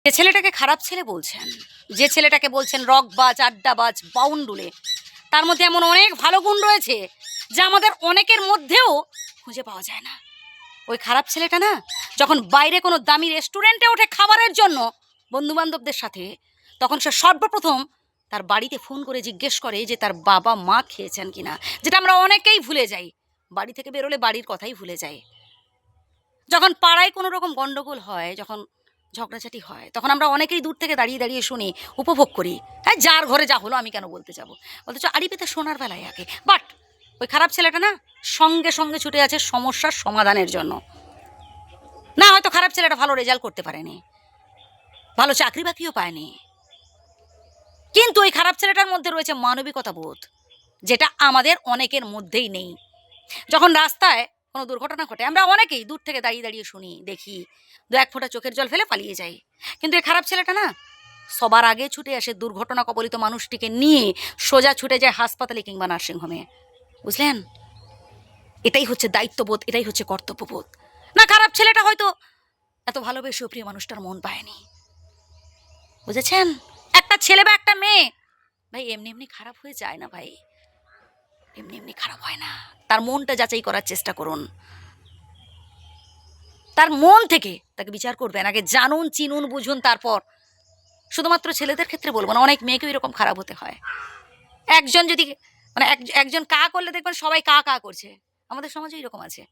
যে ছেলেটাকে খারাপ ছেলে বলছেন, যে ছেলেটাকে বলছেন রকবাজ, আড্ডাবাজ, বাউন্ডুলে, তার মধ্যে এমন অনেক ভালো গুণ রয়েছে যা আমাদের অনেকের মধ্যেও খুঁজে পাওয়া যায় না। ওই খারাপ ছেলেটা না, যখন বাইরে কোনো দামি রেস্টুরেন্টে ওঠে খাবারের জন্য বন্ধুবান্ধবদের সাথে, তখন সে সর্বপ্রথম তার বাড়িতে ফোন করে জিজ্ঞেস করে যে তার বাবা মা খেয়েছেন কিনা, যেটা আমরা অনেকেই ভুলে যাই। বাড়ি থেকে বেরোলে বাড়ির কথাই ভুলে যাই। যখন পাড়ায় কোনো রকম গন্ডগোল হয়, যখন ঝগড়াঝাটি হয়, তখন আমরা অনেকেই দূর থেকে দাঁড়িয়ে দাঁড়িয়ে শুনি, উপভোগ করি। হ্যাঁ, যার ঘরে যা হলো আমি কেন বলতে যাব, অথচ আড়ি পেতে শোনার বেলায় আগে। বাট ওই খারাপ ছেলেটা না, সঙ্গে সঙ্গে ছুটে আছে সমস্যার সমাধানের জন্য। না, হয়তো খারাপ ছেলেটা ভালো রেজাল্ট করতে পারেনি, ভালো চাকরি বাকরিও পায়নি, কিন্তু ওই খারাপ ছেলেটার মধ্যে রয়েছে মানবিকতা বোধ, যেটা আমাদের অনেকের মধ্যেই নেই। যখন রাস্তায় কোনো দুর্ঘটনা ঘটে, আমরা অনেকেই দূর থেকে দাঁড়িয়ে দাঁড়িয়ে শুনি, দেখি, দু এক ফোঁটা চোখের জল ফেলে পালিয়ে যাই। কিন্তু এই খারাপ ছেলেটা না, সবার আগে ছুটে আসে দুর্ঘটনা কবলিত মানুষটিকে নিয়ে, সোজা ছুটে যায় হাসপাতালে কিংবা নার্সিংহোমে। বুঝলেন? এটাই হচ্ছে দায়িত্ববোধ, এটাই হচ্ছে কর্তব্যবোধ। না, খারাপ ছেলেটা হয়তো এত ভালোবেসেও প্রিয় মানুষটার মন পায়নি। বুঝেছেন? একটা ছেলে বা একটা মেয়ে ভাই এমনি এমনি খারাপ হয়ে যায় না ভাই, এমনি এমনি খারাপ হয় না। তার মনটা যাচাই করার চেষ্টা করুন, তার মন থেকে তাকে বিচার করবেন। আগে জানুন, চিনুন, বুঝুন, তারপর। শুধুমাত্র ছেলেদের ক্ষেত্রে বলবো না, অনেক মেয়েকেও এরকম খারাপ হতে হয়। একজন যদি মানে একজন কা করলে দেখবেন সবাই কা কা করছে। আমাদের সমাজে এরকম আছে।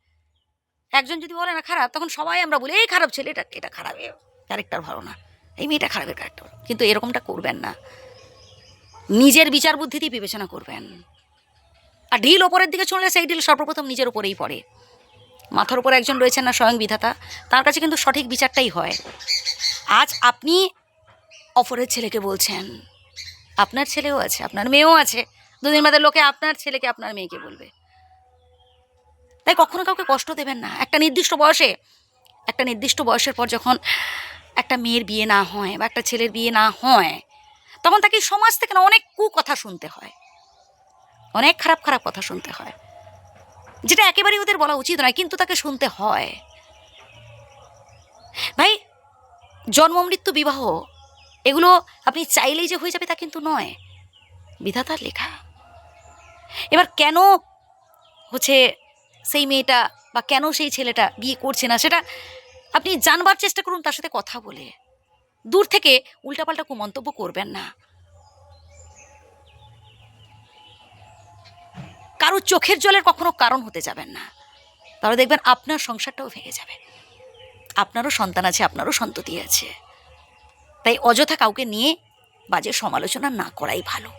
একজন যদি বলে না খারাপ, তখন সবাই আমরা বলি এই খারাপ ছেলে, এটা খারাপ, ক্যারেক্টার ভালো না, এই মেয়েটা খারাপের ক্যারেক্টার। কিন্তু এরকমটা করবেন না, নিজের বিচার বুদ্ধিতেই বিবেচনা করবেন। আর ঢিল ওপরের দিকে চললে সেই ঢিল সর্বপ্রথম নিজের উপরেই পড়ে। মাথার উপর একজন রয়েছেন না, স্বয়ং বিধাতা, তার কাছে কিন্তু সঠিক বিচারটাই হয়। আজ আপনি অপরের ছেলেকে বলছেন, আপনার ছেলেও আছে, আপনার মেয়েও আছে, দুদিন বাদে লোকে আপনার ছেলেকে আপনার মেয়েকে বলবে। তাই কখনো কাউকে কষ্ট দেবেন না। একটা নির্দিষ্ট বয়সের পর যখন একটা মেয়ের বিয়ে না হয় বা একটা ছেলের বিয়ে না হয়, তখন তাকে সমাজ থেকে না অনেক কুকথা শুনতে হয়, অনেক খারাপ খারাপ কথা শুনতে হয়, যেটা একেবারেই ওদের বলা উচিত নয়, কিন্তু তাকে শুনতে হয়। ভাই, জন্ম মৃত্যু বিবাহ এগুলো আপনি চাইলেই যে হয়ে যাবে তা কিন্তু নয়, বিধাতার লেখা। এবার কেন হচ্ছে সেই মেয়েটা বা কেন সেই ছেলেটা বিয়ে করছে না, সেটা আপনি জানবার চেষ্টা করুন, তার সাথে কথা বলে। দূর থেকে উল্টাপাল্টা কুমন্তব্য করবেন না। কারো চোখের জলের কখনো কারণ হতে যাবেন না, তাহলে দেখবেন আপনার সংসারটাও ভেঙে যাবে। আপনারও সন্তান আছে, আপনারও সন্ততি আছে। তাই অযথা কাউকে নিয়ে বাজে সমালোচনা না করাই ভালো।